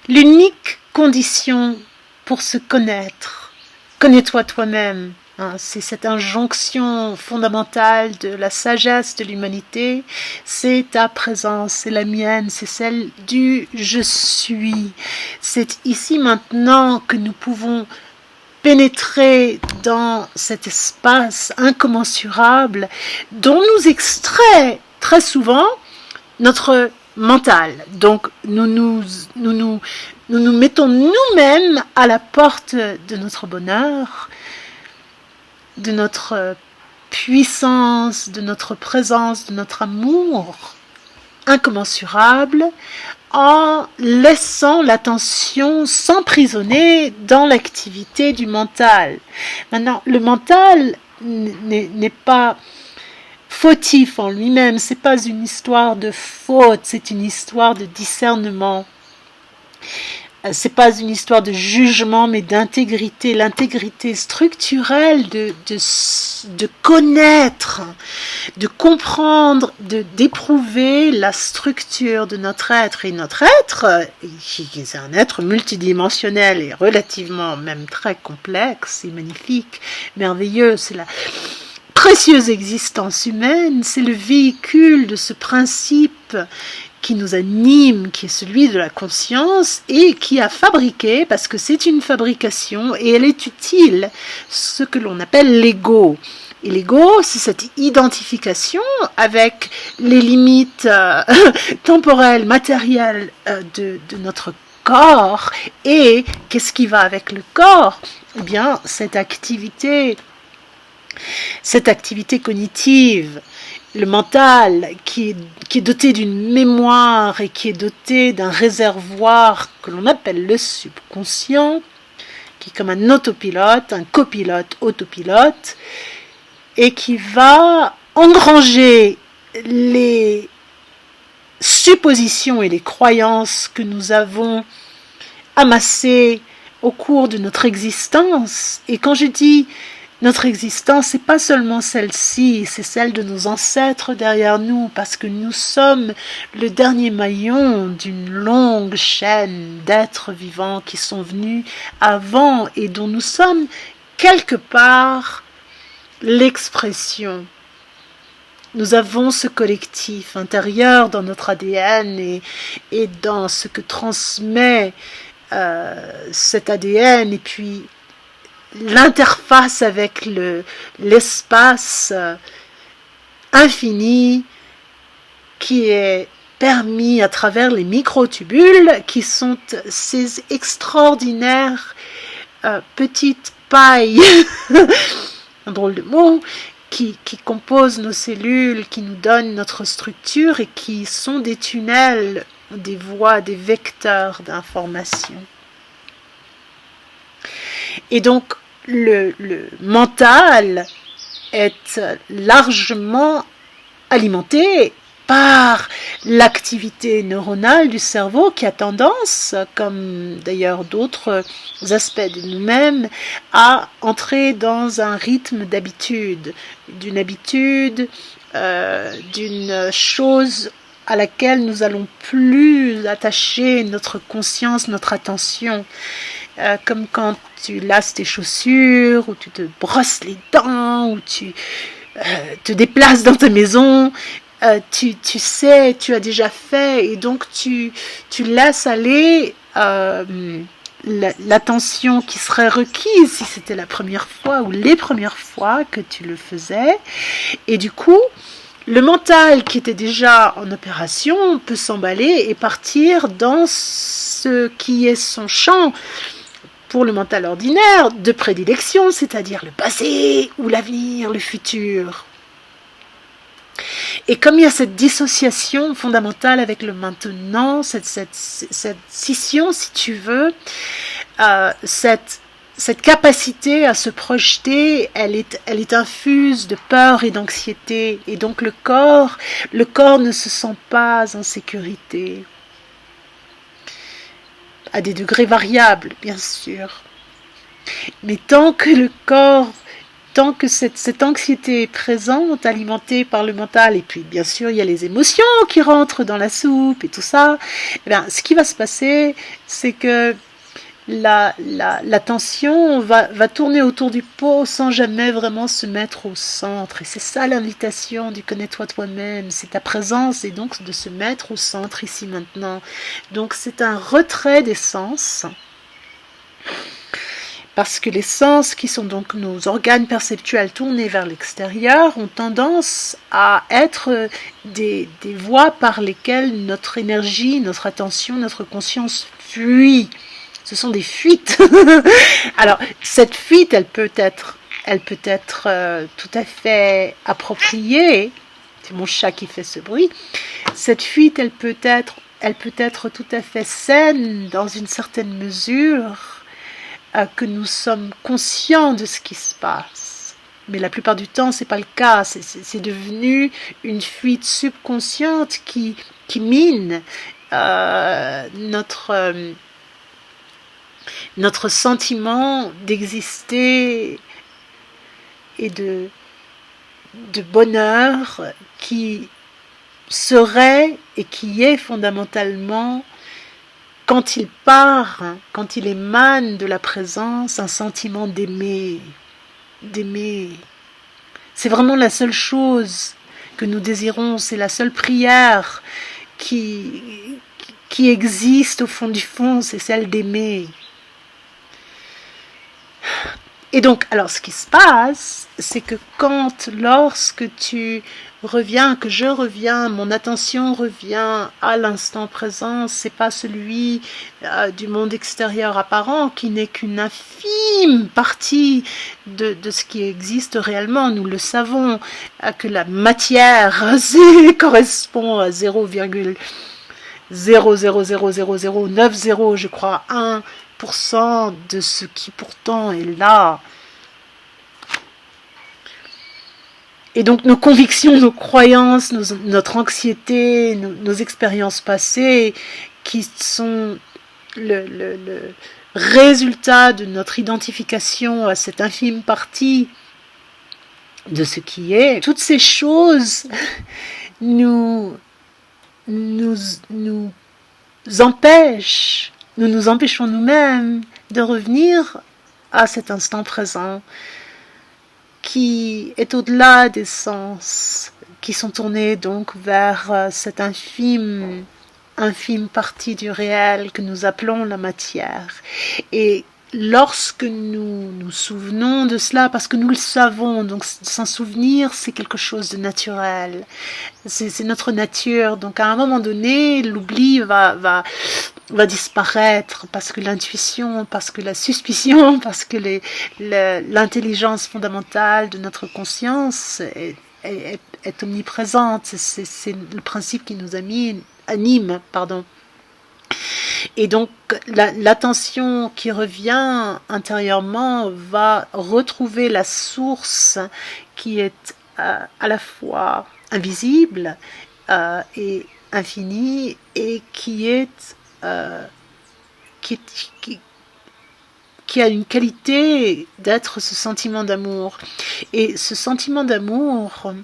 L'unique condition pour se connaître, connais-toi toi-même. C'est cette injonction fondamentale de la sagesse de l'humanité, c'est ta présence, c'est la mienne, c'est celle du je suis. C'est ici maintenant que nous pouvons pénétrer dans cet espace incommensurable dont nous extrait très souvent notre mental. Donc nous mettons nous-mêmes à la porte de notre bonheur, de notre puissance, de notre présence, de notre amour incommensurable, en laissant l'attention s'emprisonner dans l'activité du mental. Maintenant, le mental n'est pas fautif en lui-même, c'est pas une histoire de faute, c'est une histoire de discernement. C'est pas une histoire de jugement, mais d'intégrité, l'intégrité structurelle de connaître, de comprendre, d'éprouver la structure de notre être. Et notre être, c'est un être multidimensionnel et relativement même très complexe et magnifique, merveilleux, c'est la précieuse existence humaine, c'est le véhicule de ce principe qui nous anime, qui est celui de la conscience et qui a fabriqué, parce que c'est une fabrication et elle est utile, ce que l'on appelle l'ego. Et l'ego, c'est cette identification avec les limites temporelles, matérielles de notre corps. Et qu'est-ce qui va avec le corps? Eh bien, cette activité cognitive, le mental qui est doté d'une mémoire et qui est doté d'un réservoir que l'on appelle le subconscient, qui est comme un autopilote, un copilote autopilote, et qui va engranger les suppositions et les croyances que nous avons amassées au cours de notre existence. Et quand je dis notre existence, c'est pas seulement celle-ci, c'est celle de nos ancêtres derrière nous, parce que nous sommes le dernier maillon d'une longue chaîne d'êtres vivants qui sont venus avant et dont nous sommes quelque part l'expression. Nous avons ce collectif intérieur dans notre ADN et dans ce que transmet cet ADN, et puis l'interface avec l'espace infini qui est permis à travers les microtubules qui sont ces extraordinaires petites pailles, un drôle de mot, qui composent nos cellules, qui nous donnent notre structure et qui sont des tunnels, des voies, des vecteurs d'information. Et donc, le mental est largement alimenté par l'activité neuronale du cerveau qui a tendance, comme d'ailleurs d'autres aspects de nous-mêmes, à entrer dans un rythme d'habitude, d'une chose à laquelle nous allons plus attacher notre conscience, notre attention. Comme quand tu lasses tes chaussures, ou tu te brosses les dents, ou tu te déplaces dans ta maison, tu sais, tu as déjà fait, et donc tu laisses aller l'attention qui serait requise si c'était la première fois ou les premières fois que tu le faisais, et du coup, le mental qui était déjà en opération peut s'emballer et partir dans ce qui est son champ pour le mental ordinaire de prédilection, c'est-à-dire le passé ou l'avenir, le futur. Et comme il y a cette dissociation fondamentale avec le maintenant, cette scission, si tu veux, cette capacité à se projeter, elle est infuse de peur et d'anxiété. Et donc le corps ne se sent pas en sécurité. À des degrés variables, bien sûr. Mais tant que le corps tant que cette anxiété est présente, alimentée par le mental, et puis bien sûr il y a les émotions qui rentrent dans la soupe et tout ça, eh bien, ce qui va se passer, c'est que la tension va tourner autour du pot sans jamais vraiment se mettre au centre. Et c'est ça l'invitation du connais-toi toi-même, c'est ta présence et donc de se mettre au centre ici maintenant. Donc c'est un retrait des sens, parce que les sens qui sont donc nos organes perceptuels tournés vers l'extérieur ont tendance à être des voies par lesquelles notre énergie, notre attention, notre conscience fuit. Ce sont des fuites. Alors, cette fuite, elle peut être tout à fait appropriée. C'est mon chat qui fait ce bruit. Cette fuite, elle peut être tout à fait saine dans une certaine mesure, que nous sommes conscients de ce qui se passe. Mais la plupart du temps, c'est pas le cas. C'est devenu une fuite subconsciente qui mine notre sentiment d'exister et de bonheur, qui serait et qui est fondamentalement, quand il part, quand il émane de la présence, un sentiment d'aimer. C'est vraiment la seule chose que nous désirons, c'est la seule prière qui existe au fond du fond, c'est celle d'aimer. Et donc, alors ce qui se passe, c'est que lorsque tu reviens, que je reviens, mon attention revient à l'instant présent, c'est pas celui du monde extérieur apparent qui n'est qu'une infime partie de ce qui existe réellement. Nous le savons, que la matière correspond à 0,0000090, je crois, 1% de ce qui pourtant est là. Et donc nos convictions, nos croyances, notre anxiété, nos expériences passées, qui sont le résultat de notre identification à cette infime partie de ce qui est, toutes ces choses nous empêchent, nous nous empêchons nous-mêmes de revenir à cet instant présent, qui est au-delà des sens, qui sont tournés donc vers cette infime partie du réel que nous appelons la matière. Et lorsque nous nous souvenons de cela, parce que nous le savons, donc s'en souvenir, c'est quelque chose de naturel. C'est notre nature. Donc à un moment donné, l'oubli va disparaître, parce que l'intuition, parce que la suspicion, parce que l'intelligence fondamentale de notre conscience est omniprésente. C'est le principe qui nous anime. Et donc l'attention qui revient intérieurement va retrouver la source qui est à la fois invisible et infinie, et qui a une qualité d'être ce sentiment d'amour. Et ce sentiment d'amour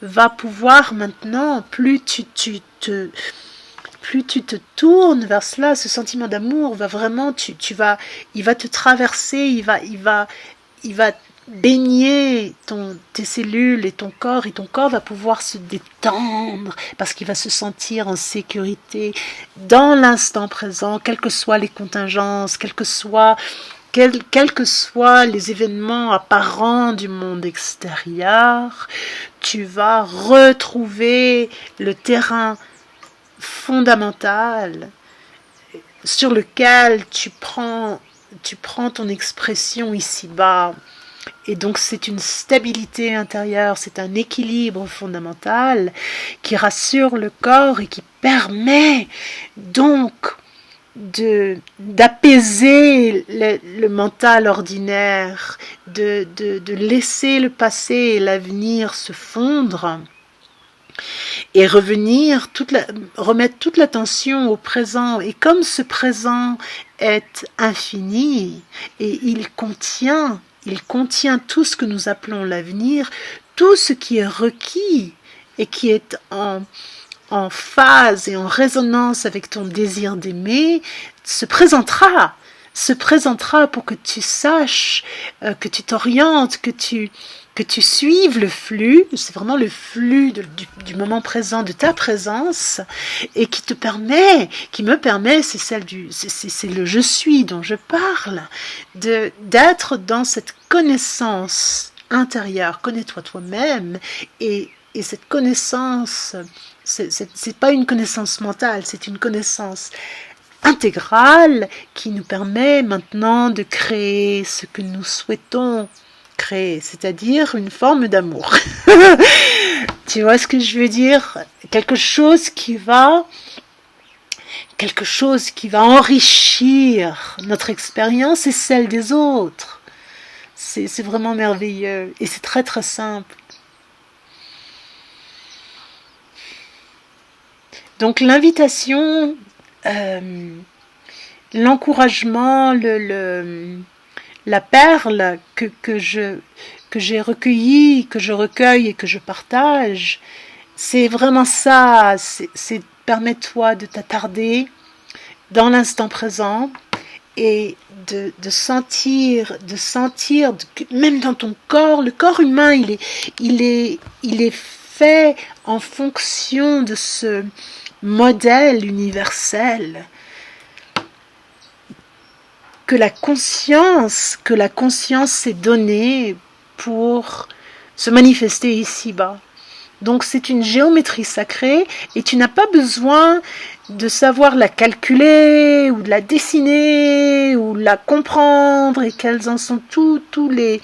va pouvoir maintenant, plus tu te tournes vers cela, ce sentiment d'amour va vraiment, il va te traverser, il va baigner tes cellules et ton corps va pouvoir se détendre, parce qu'il va se sentir en sécurité dans l'instant présent, quelles que soient les contingences, quels que soient les événements apparents du monde extérieur. Tu vas retrouver le terrain fondamental sur lequel tu prends ton expression ici-bas. Et donc c'est une stabilité intérieure, c'est un équilibre fondamental qui rassure le corps et qui permet donc d'apaiser le mental ordinaire, de laisser le passé et l'avenir se fondre, et remettre toute l'attention au présent. Et comme ce présent est infini, et il contient il contient tout ce que nous appelons l'avenir, tout ce qui est requis et qui est en phase et en résonance avec ton désir d'aimer, se présentera pour que tu saches, que tu t'orientes, que tu suives le flux, c'est vraiment le flux du moment présent, de ta présence, et qui me permet, c'est le je suis dont je parle, d'être dans cette connaissance intérieure, connais-toi toi-même, et cette connaissance, c'est pas une connaissance mentale, c'est une connaissance intégrale qui nous permet maintenant de créer ce que nous souhaitons créer, c'est-à-dire une forme d'amour. Tu vois ce que je veux dire? Quelque chose qui va enrichir notre expérience et celle des autres. C'est vraiment merveilleux et c'est très très simple. Donc l'invitation, l'encouragement, la perle que j'ai recueillie, que je recueille et que je partage, c'est vraiment ça, c'est permets-toi de t'attarder dans l'instant présent et de sentir, même dans ton corps, le corps humain, il est fait en fonction de ce modèle universel que la conscience s'est donnée pour se manifester ici-bas. Donc c'est une géométrie sacrée et tu n'as pas besoin de savoir la calculer ou de la dessiner ou la comprendre et quels en sont tous les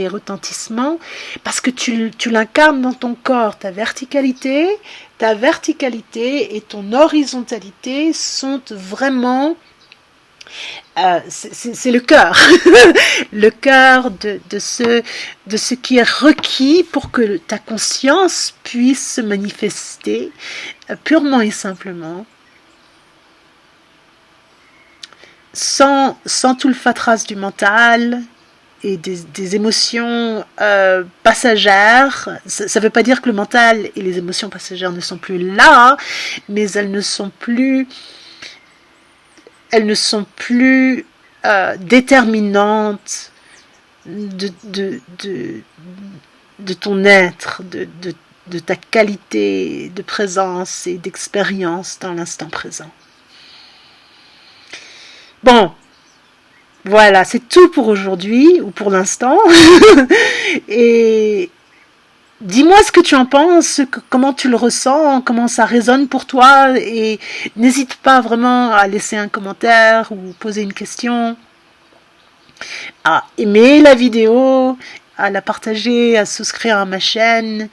retentissements, parce que tu l'incarnes dans ton corps. Ta verticalité et ton horizontalité sont vraiment c'est le cœur le cœur de ce qui est requis pour que ta conscience puisse se manifester purement et simplement, sans tout le fatras du mental et des émotions passagères. Ça ne veut pas dire que le mental et les émotions passagères ne sont plus là, mais elles ne sont plus déterminantes de ton être, de ta qualité de présence et d'expérience dans l'instant présent. Bon, voilà, c'est tout pour aujourd'hui, ou pour l'instant. Et dis-moi ce que tu en penses, comment tu le ressens, comment ça résonne pour toi, et n'hésite pas vraiment à laisser un commentaire ou poser une question, à aimer la vidéo, à la partager, à souscrire à ma chaîne.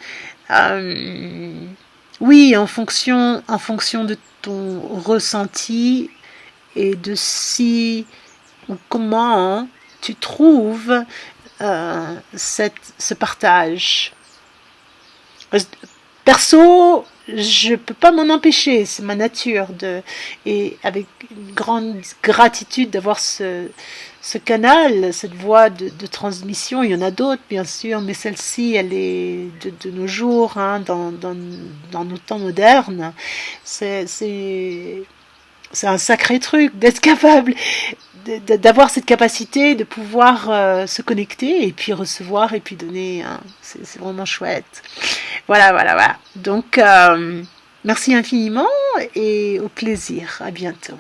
Oui, en fonction de ton ressenti et de si ou comment tu trouves ce partage. Perso, je peux pas m'en empêcher, c'est ma nature et avec une grande gratitude d'avoir ce canal, cette voie de transmission. Il y en a d'autres bien sûr, mais celle-ci, elle est de nos jours, hein, dans nos temps modernes. C'est un sacré truc d'être capable d'avoir cette capacité de pouvoir se connecter et puis recevoir et puis donner, hein. C'est vraiment chouette. Voilà. Donc merci infiniment et au plaisir. À bientôt.